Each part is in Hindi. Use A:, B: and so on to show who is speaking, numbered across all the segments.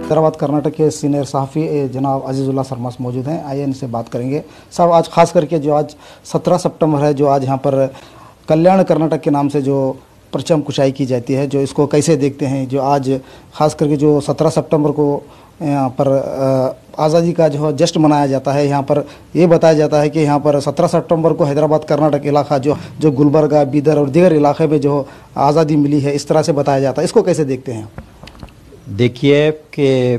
A: हैदराबाद कर्नाटक के सीनियर सहाफ़ी जनाब अजीज़ुल्लाह सरमास मौजूद हैं। आइए इनसे बात करेंगे। साहब, आज ख़ास करके जो आज 17 सितंबर है, जो आज यहाँ पर कल्याण कर्नाटक के नाम से जो परचम कुशाई की जाती है, जो इसको कैसे देखते हैं? जो आज ख़ास करके जो 17 सितंबर को यहाँ पर आज़ादी का जो जश्न मनाया जाता है, यहाँ पर ये बताया जाता है कि यहाँ पर 17 सितंबर को हैदराबाद कर्नाटक इलाका जो गुलबर्गा, बीदर और दीगर इलाके में जो आज़ादी मिली है, इस तरह से बताया जाता है। इसको कैसे देखते हैं?
B: देखिए कि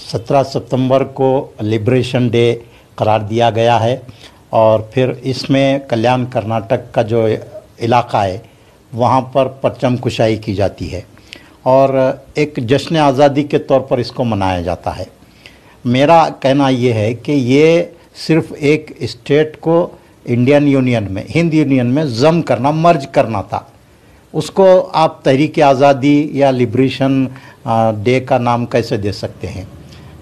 B: 17 सितंबर को लिबरेशन डे करार दिया गया है और फिर इसमें कल्याण कर्नाटक का जो इलाका है वहाँ पर परचम कुशाई की जाती है और एक जश्न आज़ादी के तौर पर इसको मनाया जाता है। मेरा कहना ये है कि ये सिर्फ एक स्टेट को इंडियन यूनियन में, हिंद यूनियन में जम करना, मर्ज करना था। उसको आप तहरीक आज़ादी या लिबरेशन डे का नाम कैसे दे सकते हैं?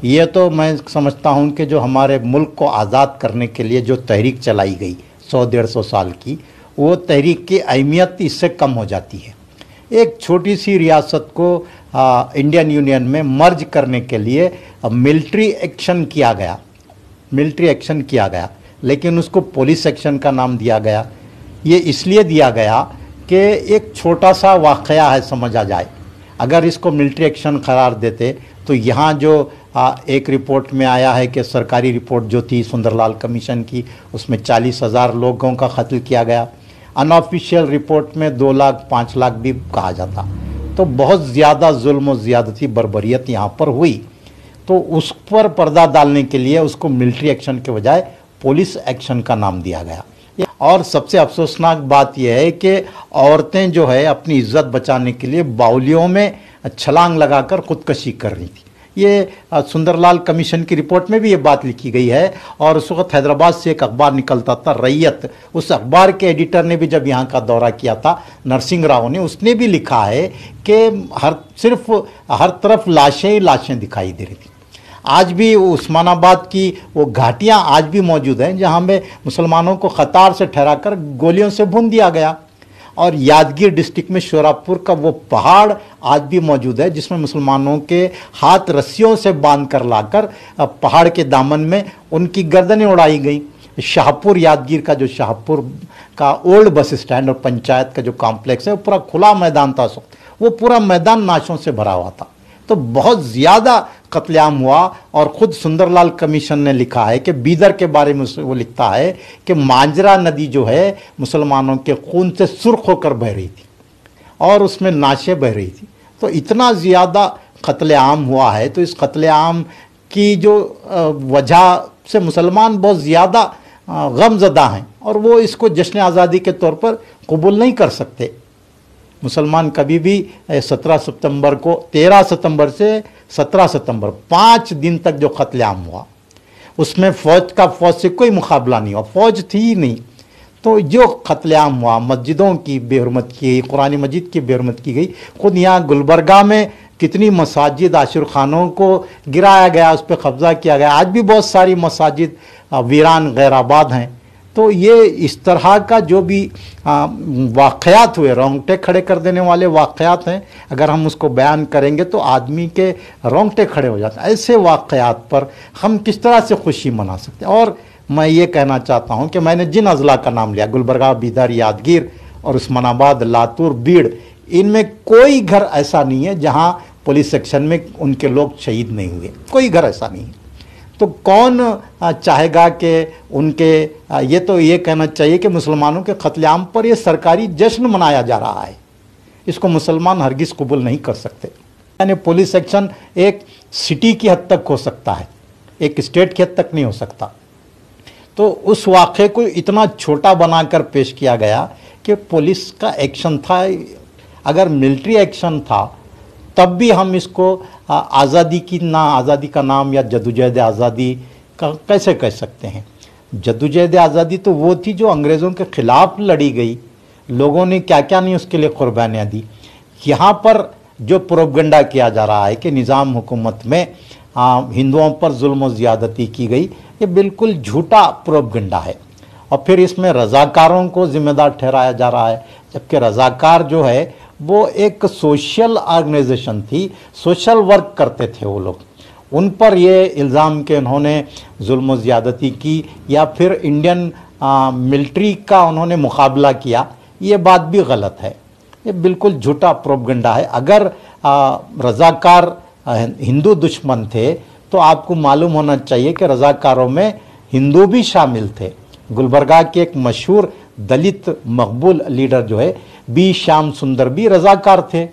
B: ये तो मैं समझता हूँ कि जो हमारे मुल्क को आज़ाद करने के लिए जो तहरीक चलाई गई 100-150 साल की, वो तहरीक की अहमियत इससे कम हो जाती है। एक छोटी सी रियासत को इंडियन यूनियन में मर्ज करने के लिए मिलिट्री एक्शन किया गया, लेकिन उसको पुलिस एक्शन का नाम दिया गया। ये इसलिए दिया गया कि एक छोटा सा वाक़या है, समझा जाए। अगर इसको मिलिट्री एक्शन करार देते तो यहाँ जो एक रिपोर्ट में आया है कि सरकारी रिपोर्ट जो थी सुंदरलाल कमीशन की, उसमें 40,000 लोगों का कत्ल किया गया। अनऑफिशियल रिपोर्ट में 2 लाख 5 लाख भी कहा जाता। तो बहुत ज़्यादा जुल्म और ज़्यादती बर्बरियत यहाँ पर हुई। तो उस पर पर्दा डालने के लिए उसको मिलिट्री एक्शन के बजाय पुलिस एक्शन का नाम दिया गया। और सबसे अफसोसनाक बात यह है कि औरतें जो है अपनी इज्जत बचाने के लिए बाउलियों में छलांग लगाकर खुदकशी कर रही थी। ये सुंदरलाल कमीशन की रिपोर्ट में भी ये बात लिखी गई है। और उस वक्त हैदराबाद से एक अखबार निकलता था, रैयत। उस अखबार के एडिटर ने भी जब यहाँ का दौरा किया था, नरसिंह राव ने, उसने भी लिखा है कि हर तरफ लाशें ही लाशें दिखाई दे रही थी। आज भी उस्मानाबाद की वो घाटियाँ आज भी मौजूद हैं जहाँ में मुसलमानों को कतार से ठहराकर गोलियों से भून दिया गया। और यादगीर डिस्ट्रिक्ट में शोरापुर का वो पहाड़ आज भी मौजूद है जिसमें मुसलमानों के हाथ रस्सियों से बांध कर लाकर पहाड़ के दामन में उनकी गर्दनें उड़ाई गई। शाहपुर, यादगीर का जो शाहपुर का ओल्ड बस स्टैंड और पंचायत का जो कॉम्प्लेक्स है, वो पूरा खुला मैदान था उस वक्त। वो पूरा मैदान नाशों से भरा हुआ था। तो बहुत ज़्यादा कत्लेआम हुआ। और ख़ुद सुंदरलाल कमीशन ने लिखा है कि बीदर के बारे में वो लिखता है कि मांजरा नदी जो है मुसलमानों के खून से सुर्ख होकर बह रही थी और उसमें नाशें बह रही थी। तो इतना ज़्यादा कत्लेआम हुआ है। तो इस कत्लेआम की जो वजह से मुसलमान बहुत ज़्यादा गमज़दा हैं और वो इसको जश्न आज़ादी के तौर पर कबूल नहीं कर सकते। मुसलमान कभी भी 17 सितंबर को, 13 सितंबर से 17 सितंबर 5 दिन तक जो कत्लेआम हुआ, उसमें फ़ौज से कोई मुकाबला नहीं हुआ, फ़ौज थी ही नहीं। तो जो कत्लेआम हुआ, मस्जिदों की बेहरमत की, कुरान मजीद की बेहरमत की गई। खुद यहाँ गुलबर्गा में कितनी मसाजिद आशिर खानों को गिराया गया, उस पर कब्ज़ा किया गया। आज भी बहुत सारी मसाजिद वीरान गैराबाद हैं। तो ये इस तरह का जो भी वाक़यात हुए, रोंगटे खड़े कर देने वाले वाक़यात हैं, अगर हम उसको बयान करेंगे तो आदमी के रोंगटे खड़े हो जाते हैं। ऐसे वाक़यात पर हम किस तरह से खुशी मना सकते हैं? और मैं ये कहना चाहता हूँ कि मैंने जिन अज़ला का नाम लिया, गुलबर्गा, बीदर, यादगीर और उस्मानाबाद, लातूर, बीड़, इनमें कोई घर ऐसा नहीं है जहाँ पुलिस एक्शन में उनके लोग शहीद नहीं हुए। कोई घर ऐसा नहीं है। तो कौन चाहेगा कि उनके ये तो ये कहना चाहिए कि मुसलमानों के कत्लेआम पर ये सरकारी जश्न मनाया जा रहा है। इसको मुसलमान हरगिज़ कबूल नहीं कर सकते। यानी पुलिस एक्शन एक सिटी की हद तक हो सकता है, एक स्टेट की हद तक नहीं हो सकता। तो उस वाक़े को इतना छोटा बनाकर पेश किया गया कि पुलिस का एक्शन था। अगर मिलिट्री एक्शन था तब भी हम इसको आज़ादी का नाम या जदोजहद आज़ादी का कैसे कह सकते हैं? जदोजहद आज़ादी तो वो थी जो अंग्रेज़ों के ख़िलाफ़ लड़ी गई। लोगों ने क्या क्या नहीं उसके लिए कुर्बानियाँ दी। यहाँ पर जो प्रोपगंडा किया जा रहा है कि निज़ाम हुकूमत में हिंदुओं पर जुल्म और ज़्यादती की गई, ये बिल्कुल झूठा प्रोपगंडा है। और फिर इसमें रज़ाकारों को ज़िम्मेदार ठहराया जा रहा है, जबकि रज़ाकार जो है वो एक सोशल ऑर्गेनाइजेशन थी, सोशल वर्क करते थे वो लोग। उन पर ये इल्ज़ाम कि उन्होंने जुल्म ज़्यादती की या फिर इंडियन मिलिट्री का उन्होंने मुकाबला किया, ये बात भी गलत है, ये बिल्कुल झूठा प्रोपगंडा है। अगर रज़ाकार हिंदू दुश्मन थे तो आपको मालूम होना चाहिए कि रज़ाकारों में हिंदू भी शामिल थे। गुलबर्गा के एक मशहूर दलित मकबूल लीडर जो है बी श्याम सुंदर भी रज़ाकार थे।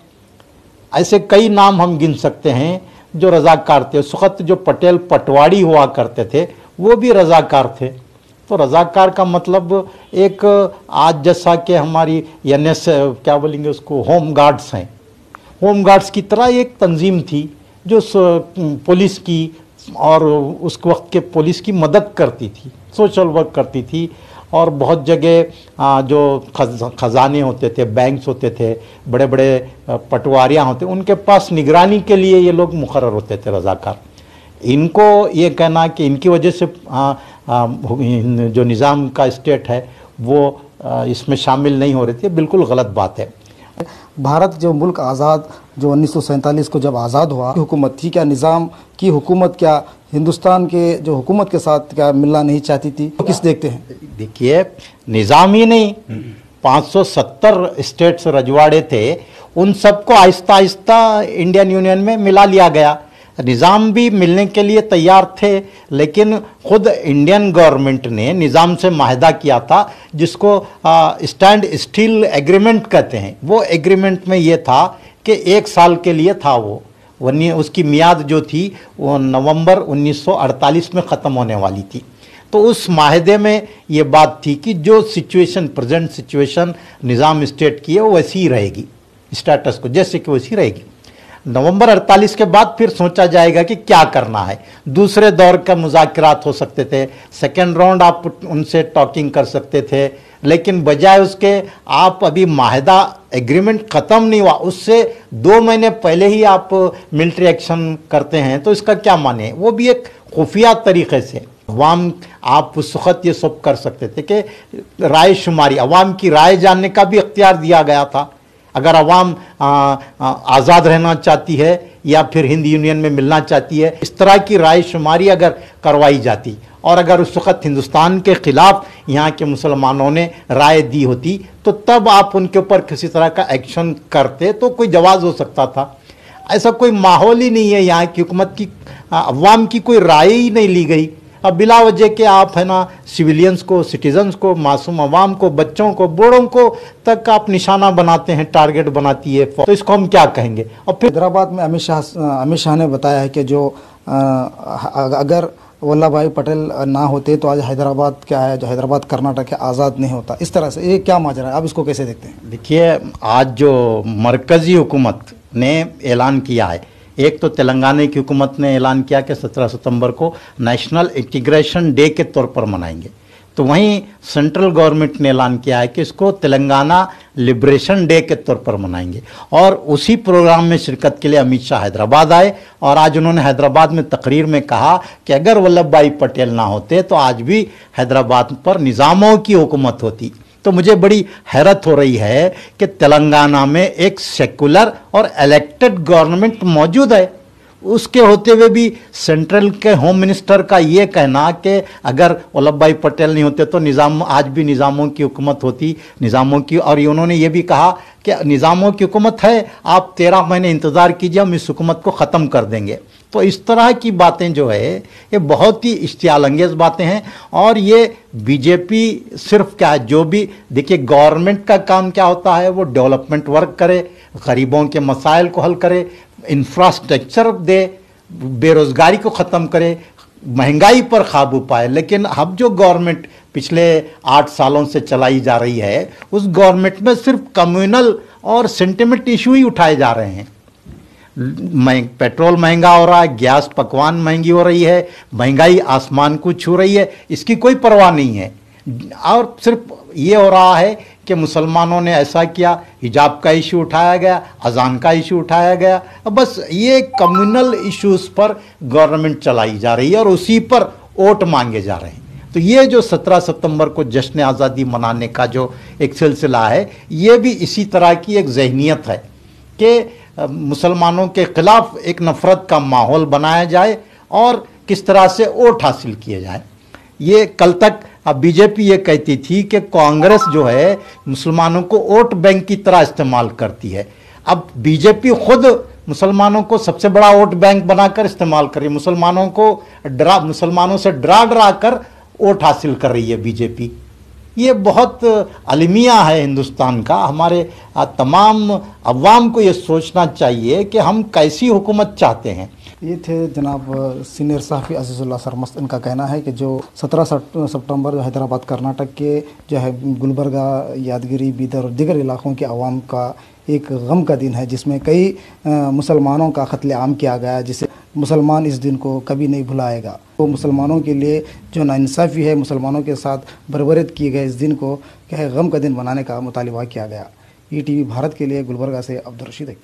B: ऐसे कई नाम हम गिन सकते हैं जो रज़ाकार थे। उस वक्त जो पटेल पटवाड़ी हुआ करते थे वो भी रज़ाकार थे। तो रज़ाकार का मतलब एक आज जैसा कि हमारी NS क्या बोलेंगे उसको, होम गार्ड्स हैं, होम गार्ड्स की तरह एक तंजीम थी जो पुलिस की और उस वक्त के पुलिस की मदद करती थी, सोशल वर्क करती थी। और बहुत जगह जो खजाने होते थे, बैंक्स होते थे, बड़े बड़े पटवारियाँ होते, उनके पास निगरानी के लिए ये लोग मुकर्रर होते थे रज़ाकार। इनको ये कहना कि इनकी वजह से जो निज़ाम का स्टेट है वो इसमें शामिल नहीं हो रहे थे, बिल्कुल गलत बात है।
A: भारत जो मुल्क आज़ाद जो 1947 को जब आज़ाद हुआ, हुकूमत थी क्या, निज़ाम की हुकूमत क्या हिंदुस्तान के जो हुकूमत के साथ क्या मिलना नहीं चाहती थी? तो किस देखते हैं?
B: देखिए, निज़ाम ही नहीं, 570 स्टेट्स रजवाड़े थे, उन सबको आहिस्ता आहिस्ता इंडियन यूनियन में मिला लिया गया। निज़ाम भी मिलने के लिए तैयार थे, लेकिन खुद इंडियन गवर्नमेंट ने निज़ाम से माहिदा किया था जिसको स्टैंड स्टिल एग्रीमेंट कहते हैं। वो एग्रीमेंट में ये था कि 1 साल के लिए था वो, उसकी मियाद जो थी वो नवंबर 1948 में ख़त्म होने वाली थी। तो उस माहिदे में ये बात थी कि जो सिचुएशन, प्रेजेंट सिचुएशन निज़ाम स्टेट की है वो वैसी ही रहेगी, स्टेटस को जैसे कि वैसी रहेगी। नवंबर 48 के बाद फिर सोचा जाएगा कि क्या करना है। दूसरे दौर का मुज़ाकरात हो सकते थे, सेकेंड राउंड आप उनसे टॉकिंग कर सकते थे, लेकिन बजाय उसके आप अभी माहिदा एग्रीमेंट ख़त्म नहीं हुआ, उससे 2 महीने पहले ही आप मिलिट्री एक्शन करते हैं, तो इसका क्या माने? वो भी एक खुफिया तरीक़े से अवाम, आप उस वक़्त ये सब कर सकते थे कि राय शुमारी, अवाम की राय जानने का भी इख्तियार दिया गया था। अगर अवाम आज़ाद रहना चाहती है या फिर हिंद यूनियन में मिलना चाहती है, इस तरह की राय शुमारी अगर करवाई जाती और अगर उस वक़्त हिंदुस्तान के ख़िलाफ़ यहाँ के मुसलमानों ने राय दी होती तो तब आप उनके ऊपर किसी तरह का एक्शन करते तो कोई जवाज़ हो सकता था। ऐसा कोई माहौल ही नहीं है, यहाँ की हुकूमत की, अवाम की कोई राय ही नहीं ली गई। अब बिला वजह के आप है ना सिविलियंस को, सिटीजन्स को, मासूम अवाम को, बच्चों को, बूढ़ों को तक आप निशाना बनाते हैं, टारगेट बनाती है, तो इसको हम क्या कहेंगे? और फिर
A: हैदराबाद में अमित शाह ने बताया है कि जो अगर वल्लभ भाई पटेल ना होते तो आज हैदराबाद क्या है, जो हैदराबाद कर्नाटक है, आज़ाद नहीं होता। इस तरह से ये क्या माजरा है, आप इसको कैसे देखते हैं?
B: देखिए, आज जो मरकज़ी हुकूमत ने ऐलान किया है, एक तो तेलंगाना की हुकूमत ने ऐलान किया कि 17 सितंबर को नेशनल इंटीग्रेशन डे के तौर पर मनाएंगे, तो वहीं सेंट्रल गवर्नमेंट ने ऐलान किया है कि इसको तेलंगाना लिबरेशन डे के तौर पर मनाएंगे। और उसी प्रोग्राम में शिरकत के लिए अमित शाह हैदराबाद आए और आज उन्होंने हैदराबाद में तकरीर में कहा कि अगर वल्लभ भाई पटेल ना होते तो आज भी हैदराबाद पर निज़ामों की हुकूमत होती। तो मुझे बड़ी हैरत हो रही है कि तेलंगाना में एक सेकुलर और इलेक्टेड गवर्नमेंट मौजूद है, उसके होते हुए भी सेंट्रल के होम मिनिस्टर का ये कहना कि अगर वल्लभ भाई पटेल नहीं होते तो निज़ाम, आज भी निज़ामों की हुकूमत होती, निज़ामों की। और उन्होंने ये भी कहा कि निज़ामों की हुकूमत है, आप 13 महीने इंतज़ार कीजिए, हम इस हुकूमत को ख़त्म कर देंगे। तो इस तरह की बातें जो है ये बहुत ही इश्तियालंगेज़ बातें हैं। और ये बीजेपी सिर्फ क्या है, जो भी देखिए गवर्नमेंट का काम क्या होता है, वो डेवलपमेंट वर्क करे, गरीबों के मसाइल को हल करे, इंफ्रास्ट्रक्चर दे, बेरोज़गारी को ख़त्म करे, महंगाई पर काबू पाए। लेकिन अब जो गवर्नमेंट पिछले 8 सालों से चलाई जा रही है, उस गवर्नमेंट में सिर्फ कम्युनल और सेंटिमेंट इशू ही उठाए जा रहे हैं। पेट्रोल महंगा हो रहा है, गैस पकवान महंगी हो रही है, महंगाई आसमान को छू रही है, इसकी कोई परवाह नहीं है। और सिर्फ ये हो रहा है कि मुसलमानों ने ऐसा किया, हिजाब का इशू उठाया गया, अजान का इशू उठाया गया, बस ये कम्युनल इश्यूज पर गवर्नमेंट चलाई जा रही है और उसी पर वोट मांगे जा रहे हैं। तो ये जो 17 सितंबर को जश्न आज़ादी मनाने का जो एक सिलसिला है, ये भी इसी तरह की एक जहनीत है कि मुसलमानों के खिलाफ एक नफ़रत का माहौल बनाया जाए और किस तरह से वोट हासिल किए जाए। ये कल तक बीजेपी ये कहती थी कि कांग्रेस जो है मुसलमानों को वोट बैंक की तरह इस्तेमाल करती है। अब बीजेपी खुद मुसलमानों को सबसे बड़ा वोट बैंक बनाकर इस्तेमाल कर रही है, मुसलमानों से डरा कर वोट हासिल कर रही है बीजेपी। ये बहुत अलमिया है हिंदुस्तान का। हमारे तमाम अवाम को ये सोचना चाहिए कि हम कैसी हुकूमत चाहते हैं।
A: ये थे जनाब सीनियर सहाफ़ी अजीज़ुल्लाह सरमस्त। इनका कहना है कि जो 17 सितंबर जो हैदराबाद कर्नाटक के जो है गुलबर्गा, यादगिरी, बीदर और दीगर इलाक़ों के अवाम का एक गम का दिन है, जिसमें कई मुसलमानों का कत्लेआम किया गया, जिसे मुसलमान इस दिन को कभी नहीं भुलाएगा। तो मुसलमानों के लिए जो नाइंसाफ़ी है, मुसलमानों के साथ बर्बरत किए गए इस दिन को क्या है गम का दिन बनाने का मुतालिबा किया गया। ETV भारत के लिए गुलबर्गा से अब्दुल रशीद।